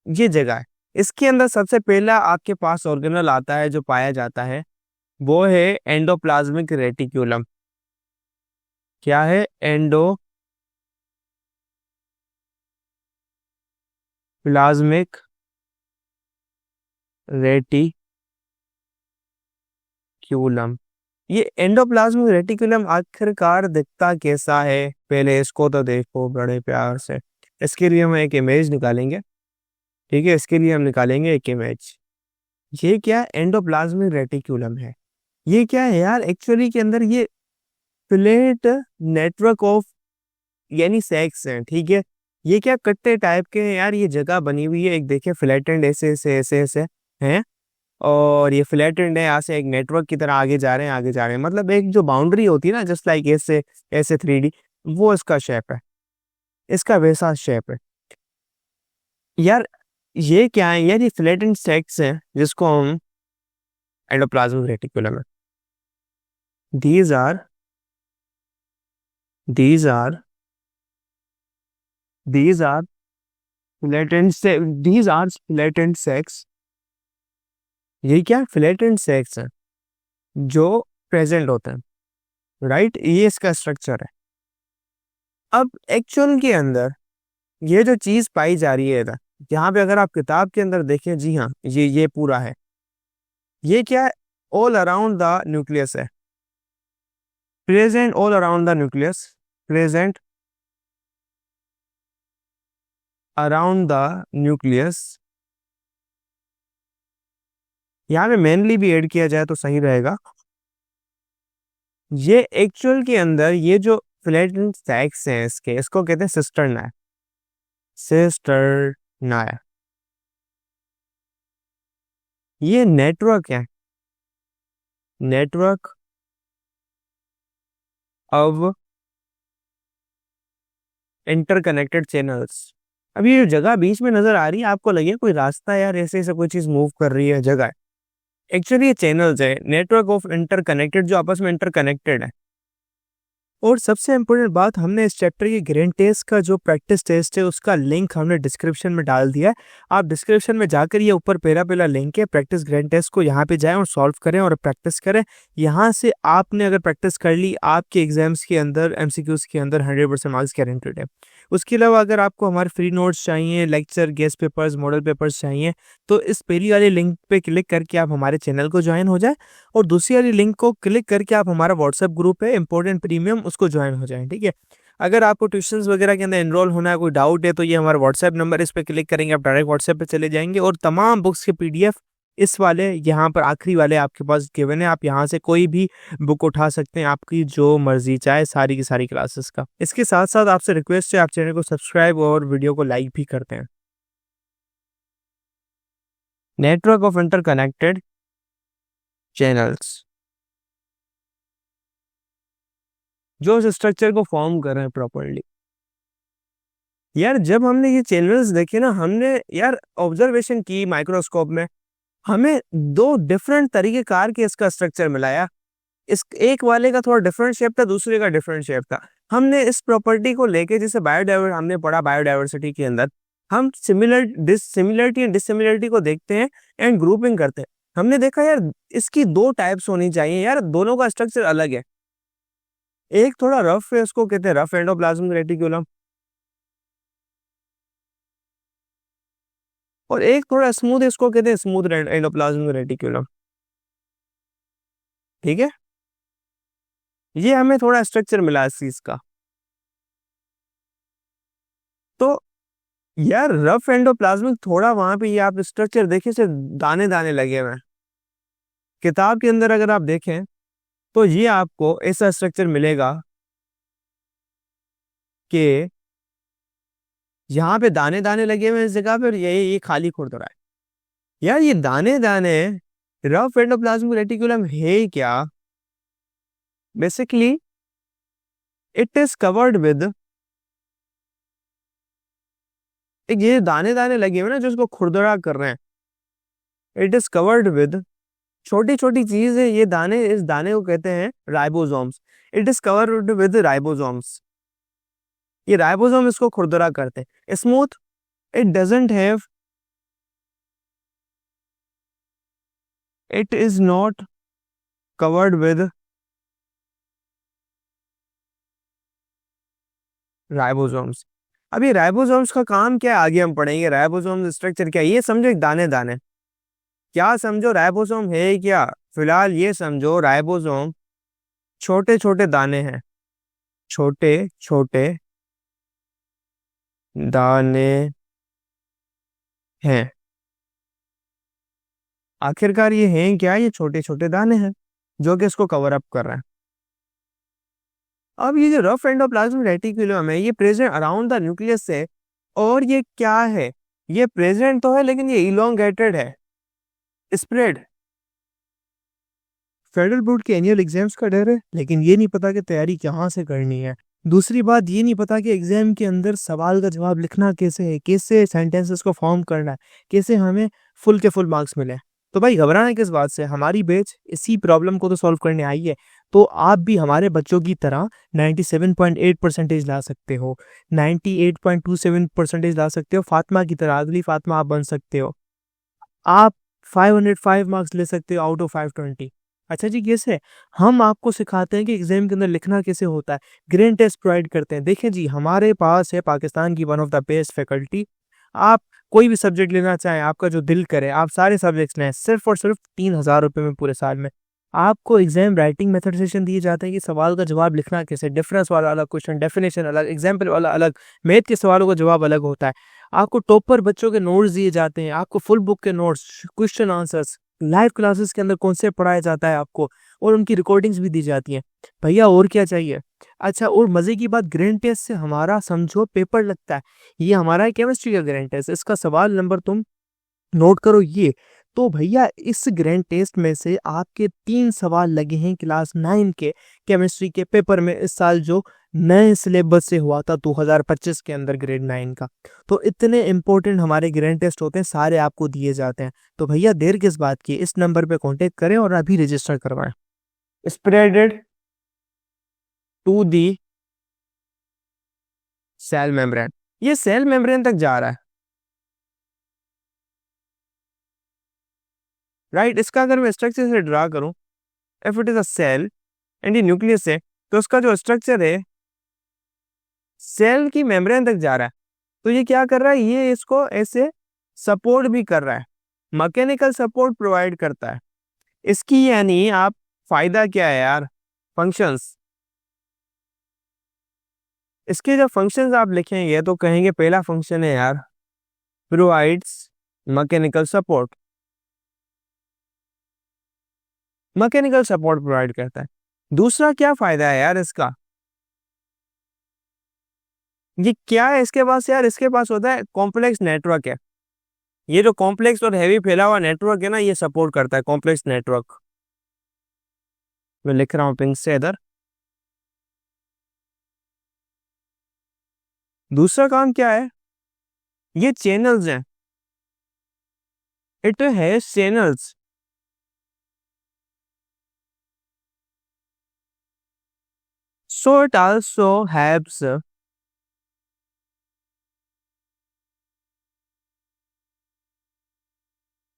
ये जगह है, इसके अंदर सबसे पहला आपके पास ऑर्गेनल आता है जो पाया जाता है, वो है एंडोप्लाज्मिक रेटिक्यूलम। क्या है? Endoplasmic reticulum. ये एंडोप्लाज्मिक रेटिकुलम आखिरकार दिखता कैसा है, पहले इसको तो देखो बड़े प्यार से। इसके लिए हम एक इमेज निकालेंगे। ठीक है, इसके लिए हम निकालेंगे एक इमेज। ये क्या एंडोप्लाज्मिक रेटिकुलम है? ये क्या है यार? एक्चुअली के अंदर ये प्लेट नेटवर्क ऑफ यानी सेक्स है। ठीक है, ये क्या कट्टे टाइप के हैं यार, ये जगह बनी हुई है। एक देखिए फ्लैटेंड ऐसे ऐसे ऐसे ऐसे हैं, और ये फ्लैटेंड है, यहाँ से एक नेटवर्क की तरह आगे जा रहे हैं आगे जा रहे हैं। मतलब एक जो बाउंड्री होती है ना, जस्ट लाइक ऐसे ऐसे 3D, वो इसका शेप है, इसका वैसा शेप है यार। ये क्या है यार? ये फ्लैटेंड सेक्स है जिसको हम एंडोप्लाज्मिक रेटिकुलम है। These are these are these are flattened से दीज आर फ्लैटेंड सेक्स। ये क्या फ्लैटेंड सेक्स है जो प्रेजेंट होते हैं, राइट? ये इसका स्ट्रक्चर है। अब एक्चुअल के अंदर ये जो चीज पाई जा रही है इधर, यहाँ पे अगर आप किताब के अंदर देखें, जी हाँ, ये पूरा है। ये क्या है? ऑल अराउंड द न्यूक्लियस है, present all around the nucleus, present around the nucleus. यहाँ पे मेनली भी ऐड किया जाए तो सही रहेगा। ये एक्चुअल के अंदर ये जो फ्लैटेंड सैक्स हैं इसके, इसको कहते हैं सिस्टर्ना, सिस्टर्ना। ये नेटवर्क है, नेटवर्क ऑफ इंटरकनेक्टेड चैनल्स। अब ये जो जगह बीच में नजर आ रही है, आपको लगे कोई रास्ता यार, ऐसे ऐसे कोई चीज मूव कर रही है, जगह है। एक्चुअली ये चैनल्स है, नेटवर्क ऑफ इंटरकनेक्टेड, जो आपस में इंटरकनेक्टेड है। और सबसे इम्पोर्टेंट बात, हमने इस चैप्टर के ग्रैंड टेस्ट का जो प्रैक्टिस टेस्ट है उसका लिंक हमने डिस्क्रिप्शन में डाल दिया है। आप डिस्क्रिप्शन में जाकर ये ऊपर पहला पहला लिंक है प्रैक्टिस ग्रैंड टेस्ट को, यहाँ पे जाएं और सॉल्व करें और प्रैक्टिस करें। यहाँ से आपने अगर प्रैक्टिस कर ली, आपके एग्जाम्स के अंदर एमसीक्यूज के अंदर 100% मार्क्स गारंटेड है। उसके अलावा अगर आपको हमारे फ्री नोट्स चाहिए, lecture, guest papers, model papers चाहिए, तो इस पहली वाली लिंक पे क्लिक करके आप हमारे चैनल को ज्वाइन हो जाए, और दूसरी वाली लिंक को क्लिक करके आप हमारा व्हाट्सएप ग्रुप है इंपॉर्टेंट प्रीमियम, उसको ज्वाइन हो जाएं। ठीक है, अगर आपको ट्यूशंस वगैरह के अंदर एनरोल होना है, कोई डाउट है, तो ये हमारा व्हाट्सएप नंबर, इस पर क्लिक करेंगे आप डायरेक्ट व्हाट्सएप पे चले जाएंगे, और तमाम बुक्स के पीडीएफ इस वाले यहाँ पर आखिरी वाले आपके पास गिवन है। आप यहाँ से कोई भी बुक उठा सकते हैं, आपकी जो मर्जी चाहे, सारी की सारी क्लासेस का। इसके साथ साथ आपसे रिक्वेस्ट है, आप चैनल को सब्सक्राइब और वीडियो को लाइक भी करते हैं। नेटवर्क ऑफ इंटरकनेक्टेड चैनल्स जो इस स्ट्रक्चर को फॉर्म कर रहे हैं प्रॉपरली। यार जब हमने ये चैनल्स देखे ना, हमने यार ऑब्जर्वेशन की माइक्रोस्कोप में, हमें दो डिफरेंट तरीके कार के इसका स्ट्रक्चर मिला यार। इस एक वाले का थोड़ा डिफरेंट शेप था, दूसरे का डिफरेंट शेप था। हमने इस प्रॉपर्टी को लेके, जैसे बायोडाइवर हमने पढ़ा, बायोडाइवर्सिटी के अंदर हम सिमिलरिटी एंड डिसिमिलरिटी को देखते हैं एंड ग्रुपिंग करते हैं। हमने देखा यार इसकी दो टाइप्स होनी चाहिए यार, दोनों का स्ट्रक्चर अलग है। एक थोड़ा रफ है, उसको कहते हैं रफ एंडोप्लाज्मिक रेटिकुलम, और एक थोड़ा स्मूथ है, इसको कहते हैं स्मूथ एंडोप्लाज्मिक रेटिकुलम। ठीक है, ये हमें थोड़ा स्ट्रक्चर मिला इस चीज का। तो यार रफ एंडोप्लाज्मिक थोड़ा वहां पे, ये आप स्ट्रक्चर देखिए से दाने दाने लगे हुए हैं। किताब के अंदर अगर आप देखें तो ये आपको ऐसा स्ट्रक्चर मिलेगा कि यहाँ पे दाने दाने लगे हुए हैं इस जगह पे, और ये खाली खुरदुरा है। यार ये दाने दाने रफ एंडोप्लाज्मिक रेटिकुलम है क्या? Basically it is covered with, एक ये दाने दाने लगे हुए ना जो इसको खुरदुरा कर रहे हैं, इट इज कवर्ड विद छोटी छोटी चीज है ये दाने, इस दाने को कहते हैं ribosomes. It is covered with ribosomes, ये राइबोसोम इसको खुरदुरा करते हैं। Smooth, it doesn't have it is not covered with ribosomes. अब ये राइबोसोम्स का काम क्या है आगे हम पढ़ेंगे। राइबोसोम स्ट्रक्चर क्या है ये समझो, एक दाने दाने क्या समझो राइबोसोम है क्या। फिलहाल ये समझो राइबोसोम छोटे छोटे दाने हैं, छोटे छोटे दाने हैं। आखिरकार ये हैं क्या, ये छोटे छोटे दाने हैं जो कि इसको कवर अप कर रहे हैं। अब ये जो रफ एंडोप्लाज्मिक रेटिकुलम है ये प्रेजेंट अराउंड द न्यूक्लियस है। और ये क्या है, ये प्रेजेंट तो है लेकिन ये इलोंगेटेड है, स्प्रेड। फेडरल बोर्ड के एनुअल एग्जाम्स का डर है, लेकिन ये नहीं पता कि तैयारी कहाँ से करनी है। दूसरी बात ये नहीं पता कि एग्जाम के अंदर सवाल का जवाब लिखना कैसे है, कैसे सेंटेंसेस को फॉर्म करना है, कैसे हमें फुल के फुल मार्क्स मिले। तो भाई घबराना किस बात से, हमारी बैच इसी प्रॉब्लम को तो सॉल्व करने आई है। तो आप भी हमारे बच्चों की तरह 97.8 परसेंटेज ला सकते हो, 98.27 परसेंटेज ला सकते हो। फातिमा की तरह अगली फातिमा आप बन सकते हो। आप 505 मार्क्स ले सकते हो आउट ऑफ 520। अच्छा जी, कैसे? हम आपको सिखाते हैं कि एग्जाम के अंदर लिखना कैसे होता है, ग्रेड टेस्ट प्रोवाइड करते हैं। देखें जी, हमारे पास है पाकिस्तान की one of the best faculty. आप कोई भी सब्जेक्ट लेना चाहें, आपका जो दिल करे, आप सारे सब्जेक्ट्स लें सिर्फ और सिर्फ 3,000 रुपये में पूरे साल में। आपको एग्जाम राइटिंग मेथड सेशन दिए जाते हैं कि सवाल का जवाब लिखना कैसे, डिफरेंस वाला अलग क्वेश्चन, डेफिनेशन अलग, एग्जाम्पल वाला अलग, मैथ के सवालों का जवाब अलग होता है। आपको टॉपर बच्चों के नोट्स दिए जाते हैं, आपको फुल बुक के notes, question answers, live classes के अंदर कॉन्सेप्ट पढ़ाया जाता है आपको, और उनकी रिकॉर्डिंग्स भी दी जाती हैं। भैया और क्या चाहिए। अच्छा, और मजे की बात, ग्रैंड टेस्ट से हमारा समझो पेपर लगता है। ये हमारा है केमिस्ट्री का ग्रैंड टेस्ट, इसका सवाल नंबर तुम नोट करो ये। तो भैया इस ग्रैंड टेस्ट में से आपके 3 सवाल लगे हैं क्लास 9 के केमिस्ट्री के पेपर में, इस साल जो नए सिलेबस से हुआ था 2025 के अंदर ग्रेड 9 का। तो इतने इंपॉर्टेंट हमारे ग्रैंड टेस्ट होते हैं, सारे आपको दिए जाते हैं। तो भैया देर किस बात की, इस नंबर पे कांटेक्ट करें और अभी रजिस्टर करवाएं। Spreaded to the cell membrane, ये सेल मेम्ब्रेन तक जा रहा है, राइट। इसका अगर मैं स्ट्रक्चर से ड्रा करूं, if it is a cell and ये न्यूक्लियस है, तो उसका जो स्ट्रक्चर है सेल की मेम्ब्रेन तक जा रहा है। तो ये क्या कर रहा है, ये इसको ऐसे सपोर्ट भी कर रहा है, मैकेनिकल सपोर्ट प्रोवाइड करता है। इसकी यानी आप फायदा क्या है यार, फंक्शंस। इसके जब फंक्शंस आप लिखेंगे तो कहेंगे पहला फंक्शन है यार provides mechanical support, mechanical support provide करता है। दूसरा क्या फायदा है यार इसका, ये क्या है इसके पास यार, इसके पास होता है कॉम्प्लेक्स नेटवर्क है। ये जो कॉम्प्लेक्स और हैवी फैला हुआ नेटवर्क है ना, ये सपोर्ट करता है कॉम्प्लेक्स नेटवर्क। मैं लिख रहा हूं पिंक से इधर। दूसरा काम क्या है, ये चैनल्स हैं, it has channels. So it also helps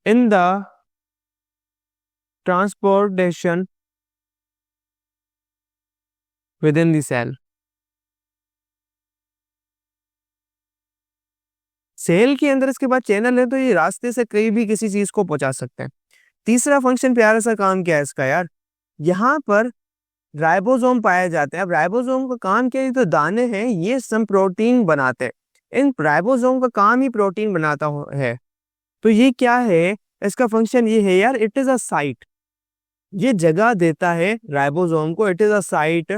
in the transportation within the cell। Cell के अंदर इसके बाद चैनल है, तो ये रास्ते से कहीं भी किसी चीज को पहुंचा सकते हैं। तीसरा फंक्शन प्यारा सा काम क्या है इसका यार, यहाँ पर राइबोसोम पाए जाते हैं। अब राइबोसोम का काम क्या है, तो दाने हैं ये सम प्रोटीन बनाते हैं। इन राइबोसोम का काम ही प्रोटीन बनाता है। तो ये क्या है, इसका फंक्शन ये है यार, इट इज अ साइट, ये जगह देता है राइबोसोम को, it is a site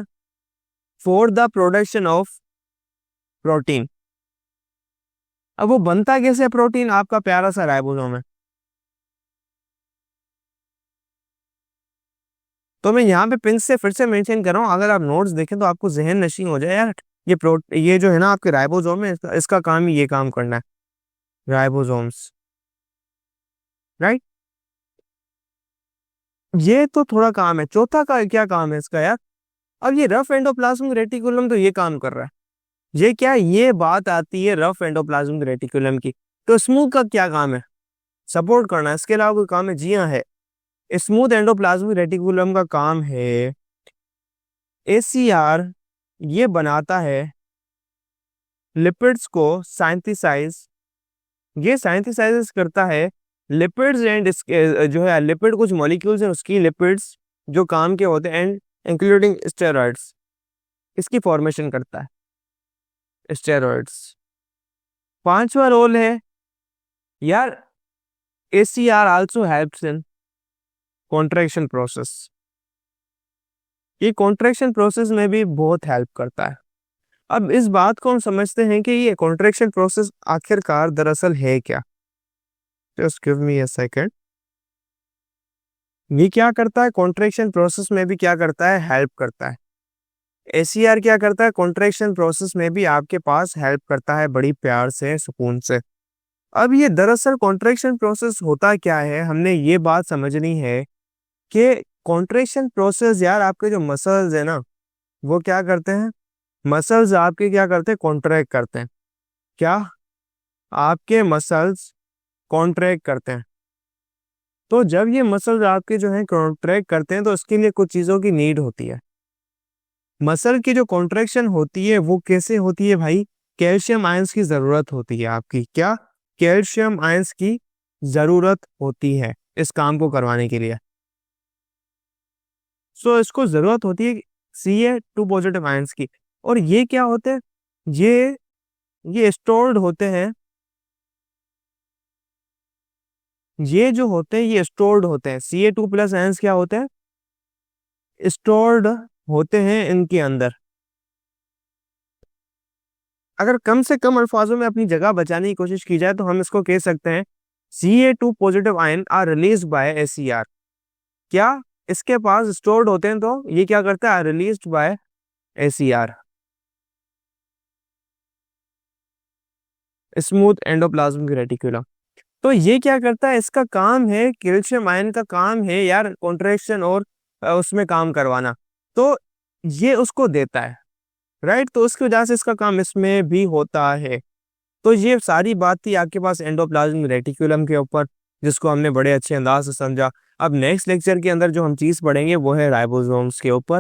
for the production of protein. अब वो बनता कैसे प्रोटीन, आपका प्यारा सा राइबोसोम है। तो मैं यहाँ पे पिन से फिर से मेंशन कर रहा हूँ, अगर आप नोट्स देखें तो आपको जहन नशी हो जाए यार। ये जो है ना आपके राइबोसोम है, इसका काम ही ये काम करना है, राइबोसोम्स, राइट। ये तो थोड़ा काम है। चौथा का क्या काम है इसका यार, अब ये रफ एंडोप्लाज्मिक रेटिकुलम तो ये काम कर रहा है। ये क्या, ये बात आती है रफ एंडोप्लाज्मिक रेटिकुलम की। तो स्मूथ का क्या काम है, सपोर्ट करना है। इसके अलावा कोई काम है, जी हाँ है। स्मूथ एंडोप्लाज्मिक रेटिकुलम का काम है ACR, ये बनाता है लिपिड्स को साइंथेसाइज, ये साइंथेसाइज करता है लिपिड्स एंड जो है लिपिड कुछ मॉलिक्यूल्स हैं उसकी, लिपिड्स जो काम के होते हैं एंड इंक्लूडिंग स्टेरॉइड्स, इसकी फॉर्मेशन करता है स्टेरॉइड्स। पांचवा रोल है यार ACR also helps in contraction process, ये कॉन्ट्रैक्शन प्रोसेस में भी बहुत हेल्प करता है। अब इस बात को हम समझते हैं कि ये कॉन्ट्रैक्शन प्रोसेस आखिरकार दरअसल है क्या। Just give me a second. ये क्या करता है कॉन्ट्रैक्शन प्रोसेस में भी, क्या करता है, हेल्प करता है। ACR क्या करता है कॉन्ट्रैक्शन प्रोसेस में भी आपके पास हेल्प करता है, बड़ी प्यार से, सुकून से। अब ये दरअसल कॉन्ट्रैक्शन प्रोसेस होता क्या है, हमने ये बात समझनी है कि कॉन्ट्रैक्शन प्रोसेस यार आपके जो मसल्स है ना वो क्या करते हैं, मसल्स आपके क्या करते हैं, कॉन्ट्रैक्ट करते हैं। क्या आपके मसल्स कॉन्ट्रैक्ट करते हैं। तो जब ये मसल्स आपके जो है कॉन्ट्रैक्ट करते हैं तो इसके लिए कुछ चीज़ों की नीड होती है। मसल की जो कॉन्ट्रैक्शन होती है वो कैसे होती है भाई, कैल्शियम आयंस की ज़रूरत होती है आपकी। क्या, कैल्शियम आयंस की ज़रूरत होती है इस काम को करवाने के लिए। सो इसको ज़रूरत होती है Ca2 पॉजिटिव आयंस की। और ये क्या होते हैं, ये स्टोर्ड होते हैं, ये जो होते हैं ये स्टोर्ड होते हैं। Ca2 प्लस आयंस क्या होते हैं, स्टोर्ड होते हैं इनके अंदर। अगर कम से कम अल्फाजों में अपनी जगह बचाने की कोशिश की जाए तो हम इसको कह सकते हैं Ca2 positive ion are released by ACR। क्या इसके पास स्टोर्ड होते हैं तो ये क्या करता है, released by ACR, smooth endoplasmic reticulum. तो ये क्या करता है, इसका काम है, कैल्शियम आयन का काम है यार कॉन्ट्रैक्शन और उसमें काम करवाना, तो ये उसको देता है, राइट। तो उसकी वजह से इसका काम इसमें भी होता है। तो ये सारी बात थी आपके पास एंडोप्लाज्मिक रेटिकुलम के ऊपर, जिसको हमने बड़े अच्छे अंदाज से समझा। अब नेक्स्ट लेक्चर के अंदर जो हम चीज़ पढ़ेंगे वो है राइबोसोम्स के ऊपर।